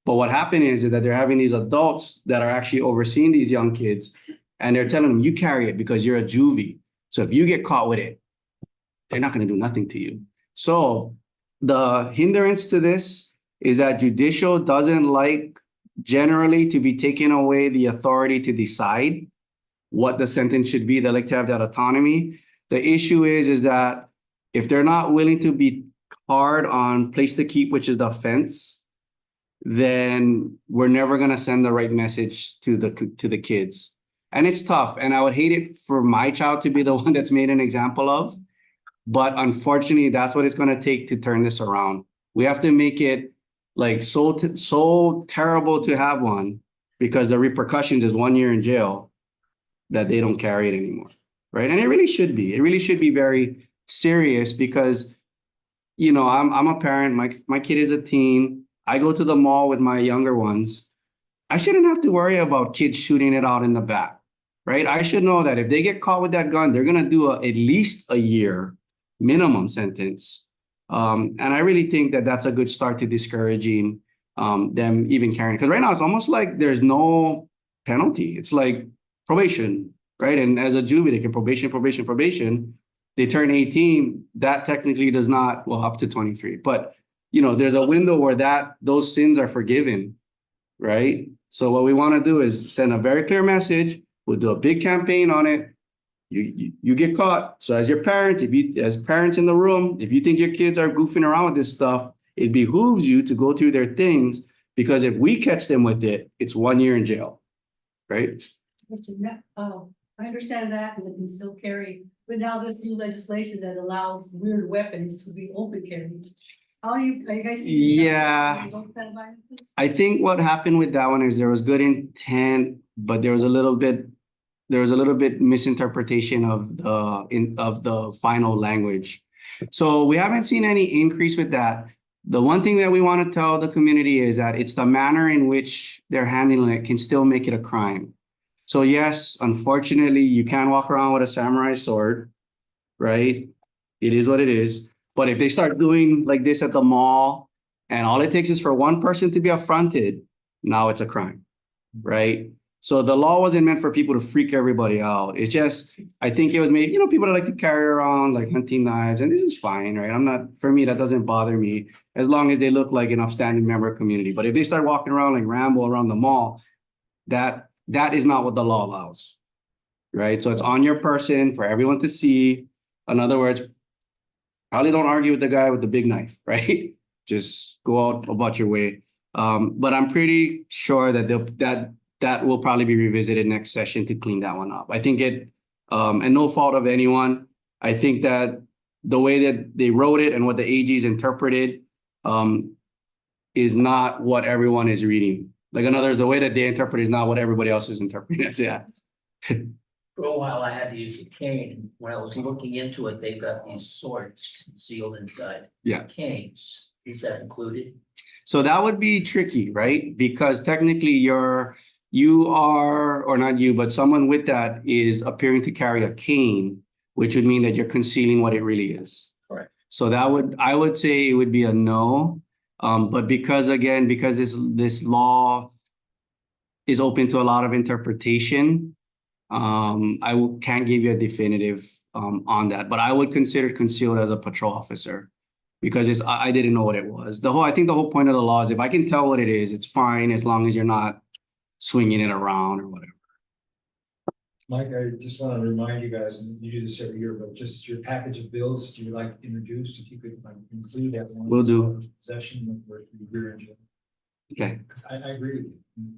But what happened is that they're having these adults that are actually overseeing these young kids, and they're telling them, you carry it because you're a juvie. So if you get caught with it, they're not going to do nothing to you. So the hindrance to this is that judicial doesn't like generally to be taking away the authority to decide what the sentence should be. They like to have that autonomy. The issue is that if they're not willing to be hard on place to keep, which is the offense, then we're never going to send the right message to the kids. And it's tough. And I would hate it for my child to be the one that's made an example of. But unfortunately, that's what it's going to take to turn this around. We have to make it like so terrible to have one, because the repercussions is 1 year in jail, that they don't carry it anymore, right? And it really should be. It really should be very serious, because, you know, I'm a parent. My kid is a teen. I go to the mall with my younger ones. I shouldn't have to worry about kids shooting it out in the back, right? I should know that if they get caught with that gun, they're going to do at least a year minimum sentence. And I really think that that's a good start to discouraging them even carrying. Because right now it's almost like there's no penalty. It's like probation, right? And as a juvie, they can probation. They turn 18. That technically does not, well, up to 23. But, you know, there's a window where those sins are forgiven, right? So what we want to do is send a very clear message. We'll do a big campaign on it. You get caught. So as your parent, as parents in the room, if you think your kids are goofing around with this stuff, it behooves you to go through their things, because if we catch them with it, it's 1 year in jail, right? I understand that, and they can still carry, but now this new legislation that allows weird weapons to be open carried. How are you guys? Yeah. I think what happened with that one is there was good intent, but there was a little bit misinterpretation of the final language. So we haven't seen any increase with that. The one thing that we want to tell the community is that it's the manner in which they're handling it can still make it a crime. So yes, unfortunately, you can't walk around with a samurai sword, right? It is what it is. But if they start doing like this at the mall, and all it takes is for one person to be affronted, now it's a crime, right? So the law wasn't meant for people to freak everybody out. It's just, I think it was made, people that like to carry around like hunting knives, and this is fine, right? For me, that doesn't bother me as long as they look like an upstanding member of community. But if they start walking around like Rambo around the mall, that is not what the law allows, right? So it's on your person for everyone to see. In other words, probably don't argue with the guy with the big knife, right? Just go out about your way. But I'm pretty sure that that will probably be revisited next session to clean that one up. I think and no fault of anyone. I think that the way that they wrote it and what the AGs interpreted is not what everyone is reading. Like in other words, the way that they interpret is not what everybody else is interpreting. Yeah. For a while, I had to use a cane, and when I was looking into it, they've got these swords concealed inside. Yeah. Canes, is that included? So that would be tricky, right? Because technically you are, or not you, but someone with that is appearing to carry a cane, which would mean that you're concealing what it really is. Correct. So I would say it would be a no. But because this law is open to a lot of interpretation, can't give you a definitive on that, but I would consider concealed as a patrol officer because I didn't know what it was. I think the whole point of the law is if I can tell what it is, it's fine as long as you're not swinging it around or whatever. Mike, I just want to remind you guys, and you do this every year, but just your package of bills that you would like introduced, if you could include that one. Will do. Possession of your engine. Okay, I agree with you.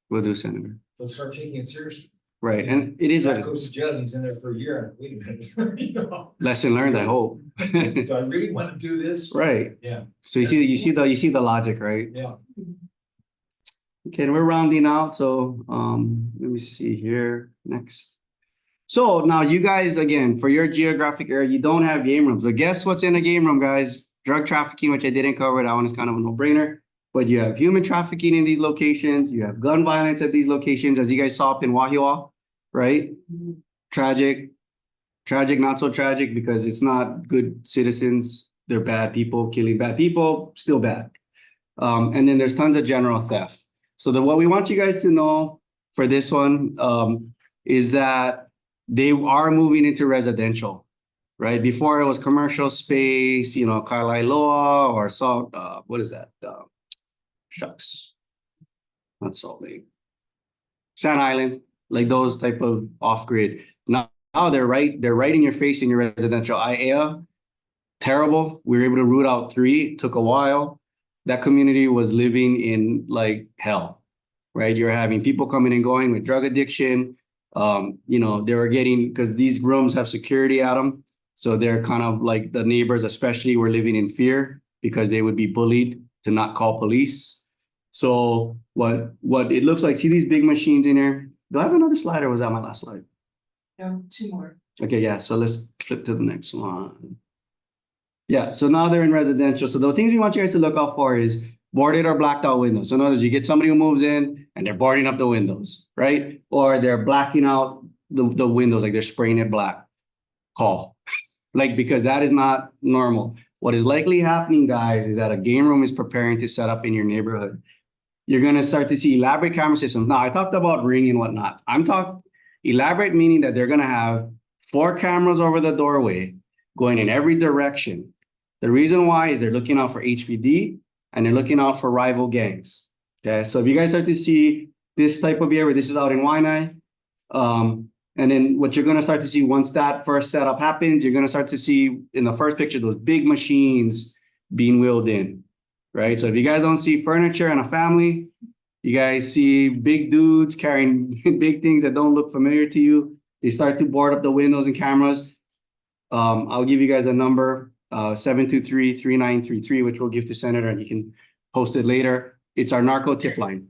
will do, Senator. Let's start taking it seriously. Right, and it is what That it goes is. to jail, and he's in there for a year. Wait a minute. Lesson learned, I hope. Do I really want to do this? Right. Yeah. So you see the logic, right? Yeah. Okay, and we're rounding out. So let me see here next. So now you guys, again, for your geographic area, you don't have game rooms. But guess what's in a game room, guys? Drug trafficking, which I didn't cover. That one is kind of a no-brainer. But you have human trafficking in these locations. You have gun violence at these locations, as you guys saw up in Wahiawa, right? Tragic, not so tragic because it's not good citizens. They're bad people, killing bad people, still bad. And then there's tons of general theft. So what we want you guys to know for this one is that they are moving into residential, right? Before it was commercial space, Kailailoa or Salt, what is that? Shucks, not Salt Lake. Sand Island, like those type of off-grid. Now they're right in your face in your residential. IAEA, terrible. We were able to root out 3. It took a while. That community was living in like hell, right? You're having people coming and going with drug addiction. They were getting, because these rooms have security at them. So they're kind of like the neighbors, especially, were living in fear because they would be bullied to not call police. So what it looks like, see these big machines in here? Do I have another slide or was that my last slide? No, 2 more. Okay, yeah, so let's flip to the next one. Yeah, so now they're in residential. So the things we want you guys to look out for is boarded or blacked out windows. So in other words, you get somebody who moves in and they're boarding up the windows, right? Or they're blacking out the windows, like they're spraying it black. Call. Because that is not normal. What is likely happening, guys, is that a game room is preparing to set up in your neighborhood. You're going to start to see elaborate camera systems. Now, I talked about Ring and whatnot. I'm talking elaborate, meaning that they're going to have 4 cameras over the doorway going in every direction. The reason why is they're looking out for HPD and they're looking out for rival gangs. Okay, so if you guys start to see this type of area, this is out in Waianae. And then what you're going to start to see once that first setup happens, you're going to start to see in the first picture, those big machines being wheeled in, right? So if you guys don't see furniture and a family, you guys see big dudes carrying big things that don't look familiar to you. They start to board up the windows and cameras. I'll give you guys a number. 723-3933, which we'll give to Senator and he can post it later. It's our narco tip line.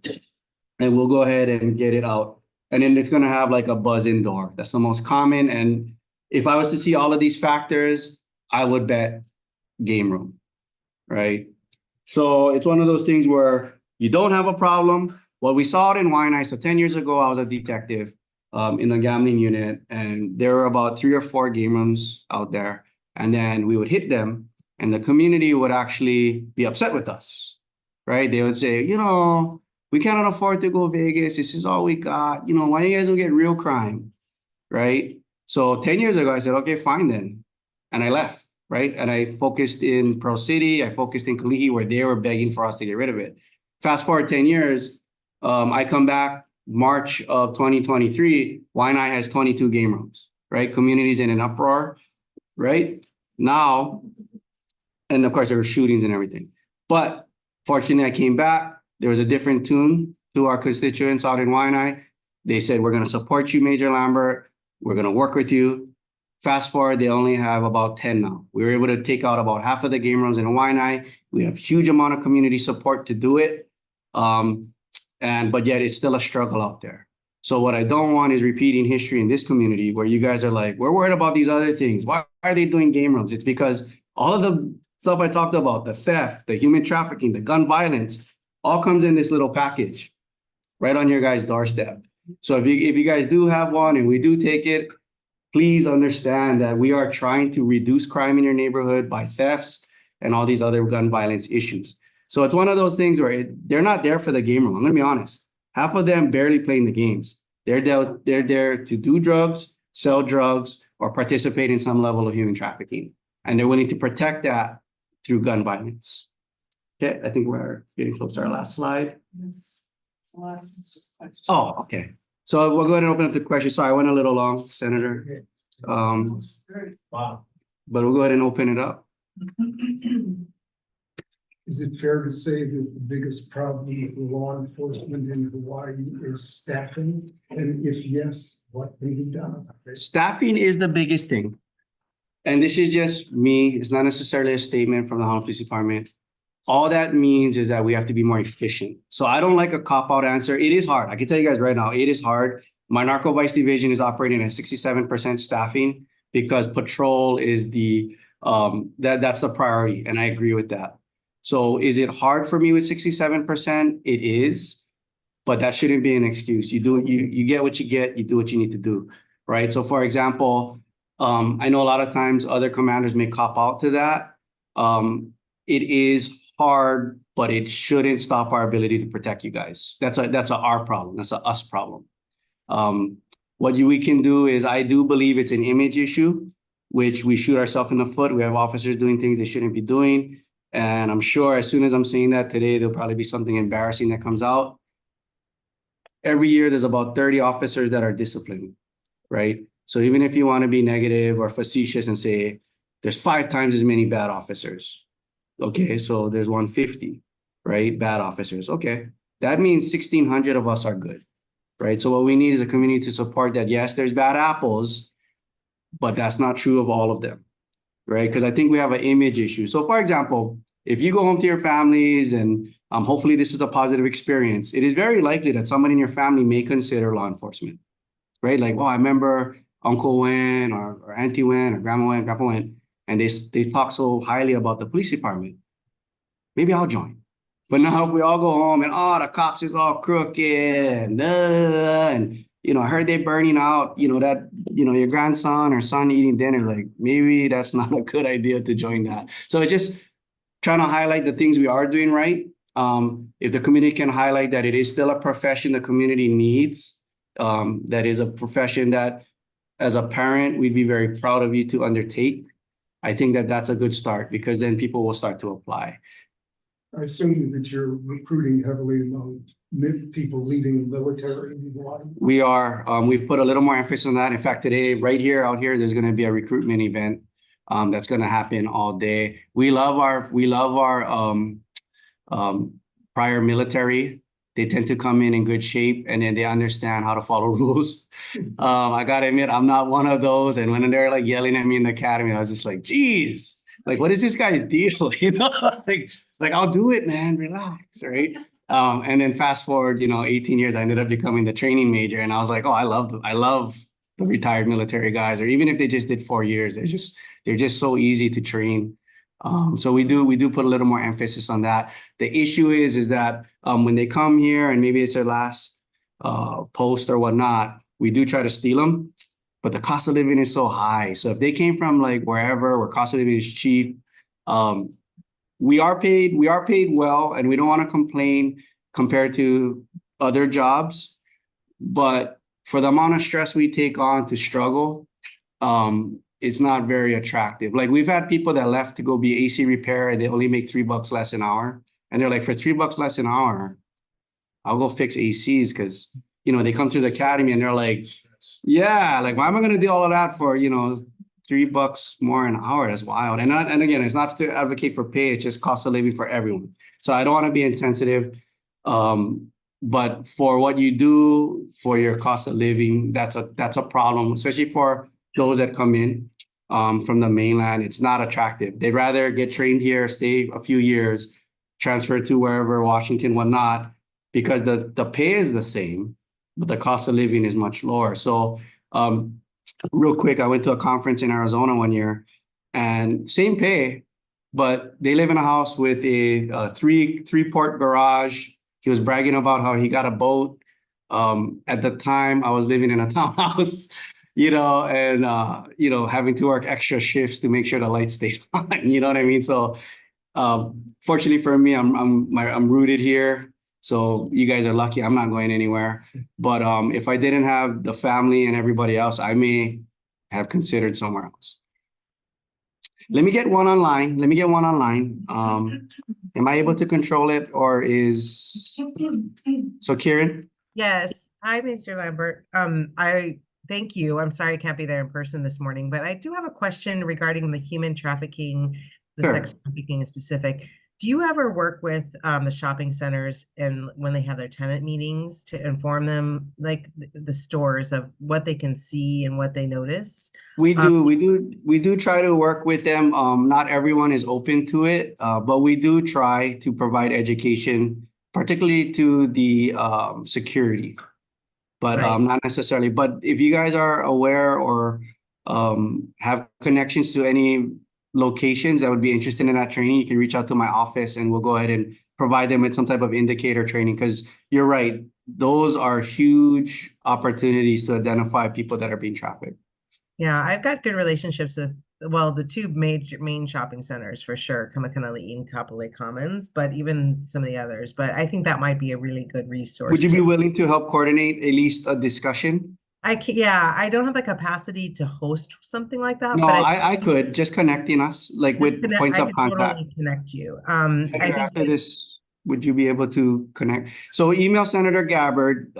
And we'll go ahead and get it out. And then it's gonna have like a buzz-in door. That's the most common. And if I was to see all of these factors, I would bet game room, right? So it's one of those things where you don't have a problem. Well, we saw it in Waianae. So 10 years ago, I was a detective in the gambling unit, and there were about 3 or 4 game rooms out there. And then we would hit them, and the community would actually be upset with us, right? They would say, you know, we cannot afford to go Vegas. This is all we got. You know, why you guys don't get real crime, right? So 10 years ago, I said, okay, fine then. And I left, right? And I focused in Pearl City. I focused in Kalihi, where they were begging for us to get rid of it. Fast forward 10 years, I come back March of 2023, Waianae has 22 game rooms, right? Communities in an uproar, right? Now, and of course there were shootings and everything. But fortunately, I came back. There was a different tune to our constituents out in Waianae. They said, we're gonna support you, Major Lambert. We're gonna work with you. Fast forward, they only have about 10 now. We were able to take out about half of the game rooms in Waianae. We have huge amount of community support to do it. But yet it's still a struggle out there. So what I don't want is repeating history in this community where you guys are like, we're worried about these other things. Why are they doing game rooms? It's because all of the stuff I talked about, the theft, the human trafficking, the gun violence, all comes in this little package right on your guys' doorstep. So if you guys do have one and we do take it, please understand that we are trying to reduce crime in your neighborhood by thefts and all these other gun violence issues. So it's one of those things where they're not there for the game room. I'm gonna be honest. Half of them barely playing the games. They're there to do drugs, sell drugs, or participate in some level of human trafficking. And they're willing to protect that through gun violence. Okay, I think we're getting close to our last slide. Yes. So last is just question. Oh, okay. So we'll go ahead and open up the question. Sorry, I went a little long, Senator. Wow. But we'll go ahead and open it up. Is it fair to say that the biggest problem with law enforcement in Hawaii is staffing? And if yes, what can be done about it? Staffing is the biggest thing. And this is just me. It's not necessarily a statement from the Honolulu Police Department. All that means is that we have to be more efficient. So I don't like a cop-out answer. It is hard. I can tell you guys right now, it is hard. My narco vice division is operating at 67% staffing because patrol is that's the priority. And I agree with that. So is it hard for me with 67%? It is, but that shouldn't be an excuse. You get what you get, you do what you need to do, right? So for example, I know a lot of times other commanders may cop out to that. It is hard, but it shouldn't stop our ability to protect you guys. That's a our problem. That's a us problem. What we can do is, I do believe it's an image issue, which we shoot ourselves in the foot. We have officers doing things they shouldn't be doing. And I'm sure as soon as I'm saying that today, there'll probably be something embarrassing that comes out. Every year, there's about 30 officers that are disciplined, right? So even if you want to be negative or facetious and say there's 5 times as many bad officers, okay, so there's 150, right? Bad officers, okay. That means 1,600 of us are good, right? So what we need is a community to support that. Yes, there's bad apples, but that's not true of all of them, right? Because I think we have an image issue. So for example, if you go home to your families and hopefully this is a positive experience, it is very likely that somebody in your family may consider law enforcement, right? Like, well, I remember Uncle Wen or Auntie Wen or Grandma Wen, Grandpa Wen, and they talk so highly about the police department. Maybe I'll join. But now if we all go home and, oh, the cops is all crooked and you know, I heard they burning out, you know, that, you know, your grandson or son eating dinner, like maybe that's not a good idea to join that. So it's just trying to highlight the things we are doing right. If the community can highlight that it is still a profession the community needs, that is a profession that as a parent, we'd be very proud of you to undertake. I think that that's a good start because then people will start to apply. I assume that you're recruiting heavily among people leaving the military in Hawaii. We are. We've put a little more emphasis on that. In fact, today, right here, out here, there's going to be a recruitment event that's going to happen all day. We love our prior military. They tend to come in good shape and then they understand how to follow rules. I got to admit, I'm not one of those. And when they're like yelling at me in the academy, I was just like, geez, Like, what is this guy's deal? You know, like I'll do it, man. Relax, right? And then fast forward, 18 years, I ended up becoming the training major, and I was like, oh, I love the retired military guys, or even if they just did 4 years, they're just so easy to train. So we do put a little more emphasis on that. The issue is that when they come here and maybe it's their last post or whatnot, we do try to steal them, but the cost of living is so high. So if they came from like wherever where cost of living is cheap, we are paid well, and we don't want to complain compared to other jobs, but for the amount of stress we take on to struggle, it's not very attractive. Like we've had people that left to go be AC repair and they only make $3 less an hour. And they're like, for $3 less an hour, I'll go fix ACs, because, they come through the academy and they're like, yeah, like, why am I going to do all of that for, $3 more an hour? That's wild. And again, it's not to advocate for pay. It's just cost of living for everyone. So I don't want to be insensitive. But for what you do for your cost of living, that's a problem, especially for those that come in from the mainland. It's not attractive. They'd rather get trained here, stay a few years, transfer to wherever, Washington, whatnot, because the pay is the same, but the cost of living is much lower. So real quick, I went to a conference in Arizona one year, and same pay, but they live in a house with a three-port garage. He was bragging about how he got a boat. At the time, I was living in a townhouse, and having to work extra shifts to make sure the lights stayed on. You know what I mean? So, fortunately for me, I'm rooted here. So you guys are lucky. I'm not going anywhere. But if I didn't have the family and everybody else, I may have considered somewhere else. Let me get one online. Am I able to control it, or so Kieran? Yes. Hi, Major Lambert. I thank you. I'm sorry I can't be there in person this morning, but I do have a question regarding the human trafficking, the Sure. sex trafficking in specific. Do you ever work with the shopping centers and when they have their tenant meetings to inform them, like the stores, of what they can see and what they notice? We do try to work with them. Not everyone is open to it, but we do try to provide education, particularly to the security, but Right. not necessarily. But if you guys are aware or have connections to any locations that would be interested in that training, you can reach out to my office and we'll go ahead and provide them with some type of indicator training, because you're right, those are huge opportunities to identify people that are being trafficked. Yeah, I've got good relationships with, well, the two main shopping centers for sure, Kamakanali'i and Kapolei Commons, but even some of the others. But I think that might be a really good resource. Would you be willing to help coordinate at least a discussion? Yeah, I don't have the capacity to host something like that. No, but I could just connecting us like with points of contact. Totally connect you. I think after this, would you be able to connect? So email Senator Gabbard.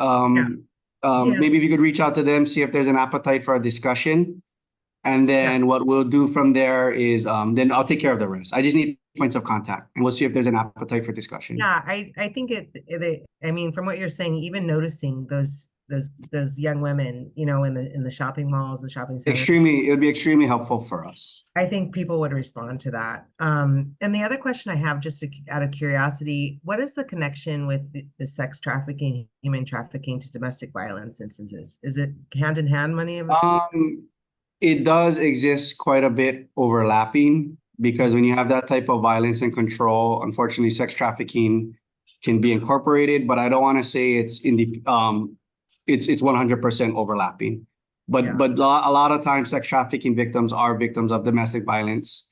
Maybe if you could reach out to them, see if there's an appetite for a discussion. And then what we'll do from there is then I'll take care of the rest. I just need points of contact, and we'll see if there's an appetite for discussion. Yeah, I think I mean, from what you're saying, even noticing those young women, in the shopping malls, the shopping centers. It would be extremely helpful for us. I think people would respond to that. And the other question I have, just out of curiosity, what is the connection with the sex trafficking, human trafficking to domestic violence instances? Is it hand in hand, money? It does exist quite a bit overlapping, because when you have that type of violence and control, unfortunately, sex trafficking can be incorporated, but I don't want to say it's in the it's 100% overlapping. But a lot of times sex trafficking victims are victims of domestic violence.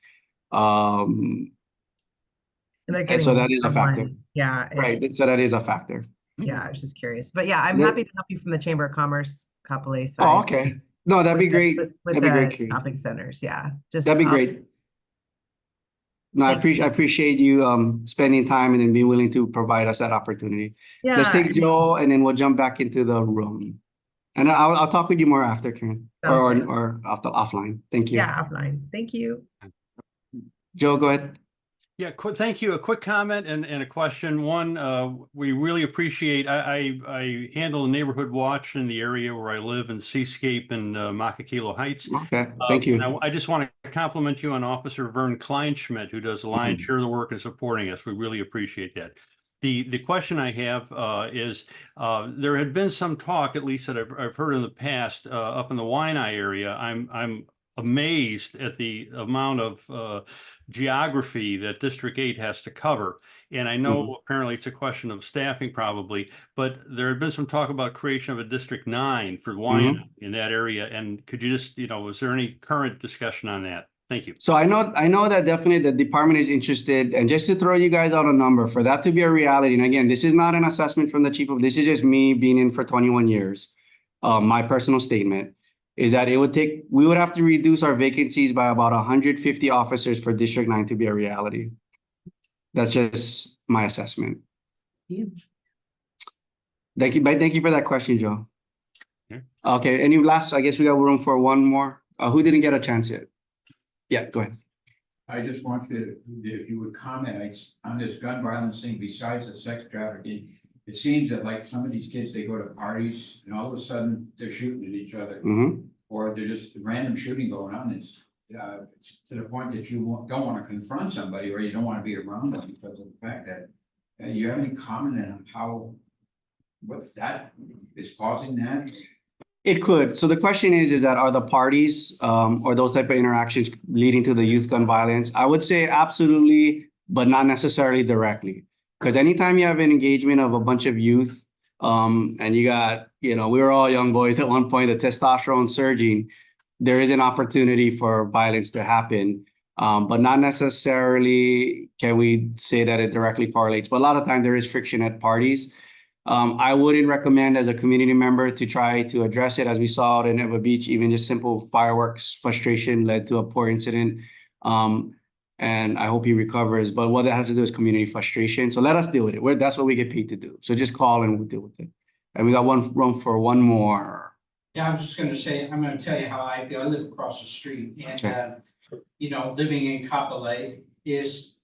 And so that is a factor. Yeah. Right. So that is a factor. Yeah, I was just curious. But yeah, I'm happy to help you from the Chamber of Commerce, Kapolei side. Oh, okay. No, that'd be great. With the shopping centers. Yeah. That'd be great. No, I appreciate you spending time and then being willing to provide us that opportunity. Yeah. Let's take Joe and then we'll jump back into the room. And I'll talk with you more after, Karen, or offline. Thank you. Yeah, offline. Thank you. Joe, go ahead. Yeah, thank you. A quick comment and a question. One, we really appreciate, I handle a neighborhood watch in the area where I live in Seascape and Makakilo Heights. Okay, thank you. I just want to compliment you on Officer Vern Kleinschmidt, who does the lion's share of the work in supporting us. We really appreciate that. The question I have is there had been some talk, at least that I've heard in the past, up in the Waianae area. I'm amazed at the amount of geography that District 8 has to cover. And I know apparently it's a question of staffing probably, but there had been some talk about creation of a District 9 for Waianae in that area. And could you just, is there any current discussion on that? Thank you. So I know that definitely the department is interested, and just to throw you guys out a number for that to be a reality. And again, this is not an assessment from the chief of, this is just me being in for 21 years. My personal statement is that we would have to reduce our vacancies by about 150 officers for District 9 to be a reality. That's just my assessment. Thank you for that question, Joe. Okay, any last, I guess we got room for one more. Who didn't get a chance yet? Yeah, go ahead. I just want you to, if you would comment on this gun violence thing besides the sex trafficking. It seems that like some of these kids, they go to parties and all of a sudden they're shooting at each other. Or they're just random shooting going on. It's to the point that you don't want to confront somebody or you don't want to be around them because of the fact that you have any comment on what's that is causing that? It could. So the question is that are the parties or those type of interactions leading to the youth gun violence? I would say absolutely, but not necessarily directly. Because anytime you have an engagement of a bunch of youth and you got, we were all young boys at one point, the testosterone surging, there is an opportunity for violence to happen. But not necessarily can we say that it directly correlates. But a lot of times there is friction at parties. I wouldn't recommend as a community member to try to address it as we saw it in Eva Beach. Even just simple fireworks frustration led to a poor incident. And I hope he recovers. But what it has to do is community frustration. So let us deal with it. That's what we get paid to do. So just call and we'll deal with it. And we got room for one more. Yeah, I was just gonna say, I'm gonna tell you how I feel. I live across the street and, living in Kapolei is,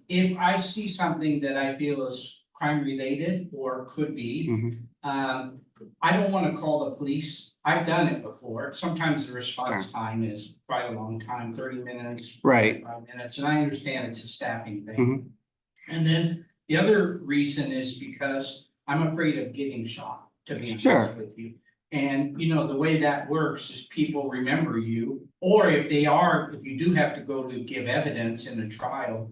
if I see something that I feel is crime related or could be, I don't want to call the police. I've done it before. Sometimes the response time is quite a long time, 30 minutes, 45 minutes, and I understand it's a staffing thing. And then the other reason is because I'm afraid of getting shot, to be honest with you. And the way that works is people remember you, or if you do have to go to give evidence in a trial,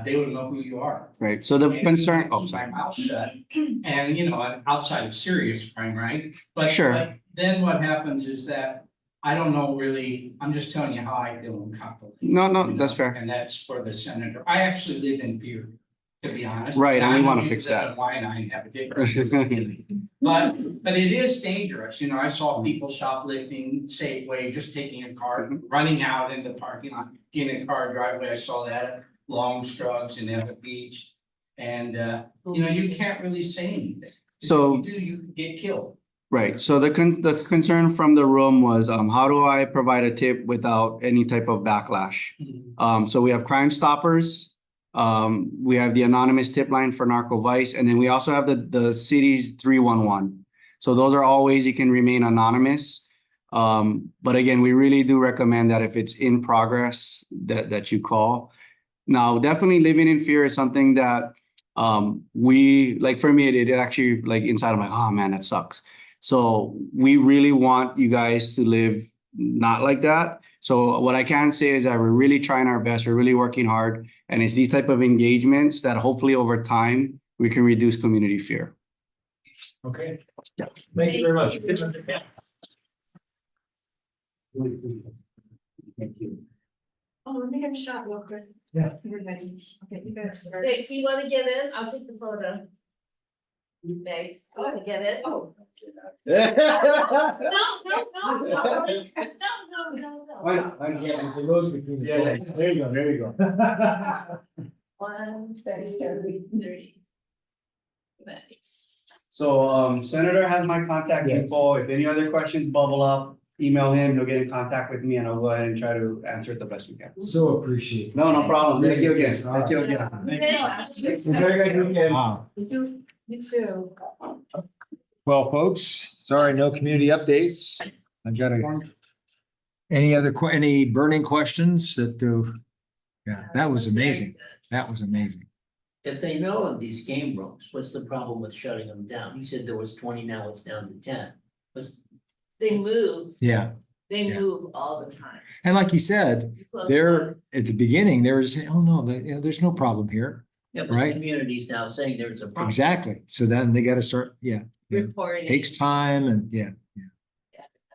they would know who you are. Right. So the concern. Keep my mouth shut, and outside of serious crime, right? But then what happens is that I don't know really. I'm just telling you how I feel in Kapolei. No, that's fair. And that's for the senator. I actually live in fear, to be honest. Right, and we want to fix that. Why and I have a different but it is dangerous. I saw people shoplifting, Safeway, just taking a car, running out in the parking lot, in a car driveway. I saw that. Long Strugs in Eva Beach, and you can't really say anything. So if you do, you could get killed. Right. So the concern from the room was how do I provide a tip without any type of backlash? So we have Crime Stoppers, we have the anonymous tip line for narco vice, and then we also have the city's 311. So those are all ways you can remain anonymous. But again, we really do recommend that if it's in progress, that you call. Now, definitely living in fear is something that for me, it actually inside I'm like, oh man, that sucks. So we really want you guys to live not like that. So what I can say is that we're really trying our best. We're really working hard. And it's these type of engagements that hopefully over time, we can reduce community fear. Okay. Yeah. Thank you very much. Thank you. Oh, let me get a shot real quick. Yeah. Okay, you guys. Hey, do you want to get in? I'll take the photo. Thanks. You want to get in? Oh. No. Why not? Why not? Yeah, there you go. 130. Nice. So Senator has my contact info. If any other questions bubble up, email him, he'll get in contact with me and I'll go ahead and try to answer it the best we can. So appreciate it. No, no problem. Thank you again. Thank you again. Enjoy your guys' weekend. Wow. You too. Well, folks, sorry, no community updates. I've got any burning questions that, yeah, that was amazing. That was amazing. If they know of these game rooms, what's the problem with shutting them down? You said there was 20, now it's down to 10. They move, Yeah. they Yeah. move all the time. And like you said, You close there, one, at the beginning, there was, oh no, there's no problem here. Yeah, but Right. the community's now saying there's a problem. Exactly. So then they got to start, yeah. reporting. Takes time and yeah.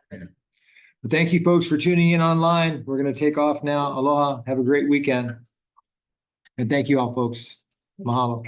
But thank you folks for tuning in online. We're going to take off now. Aloha. Have a great weekend. And thank you all, folks. Mahalo.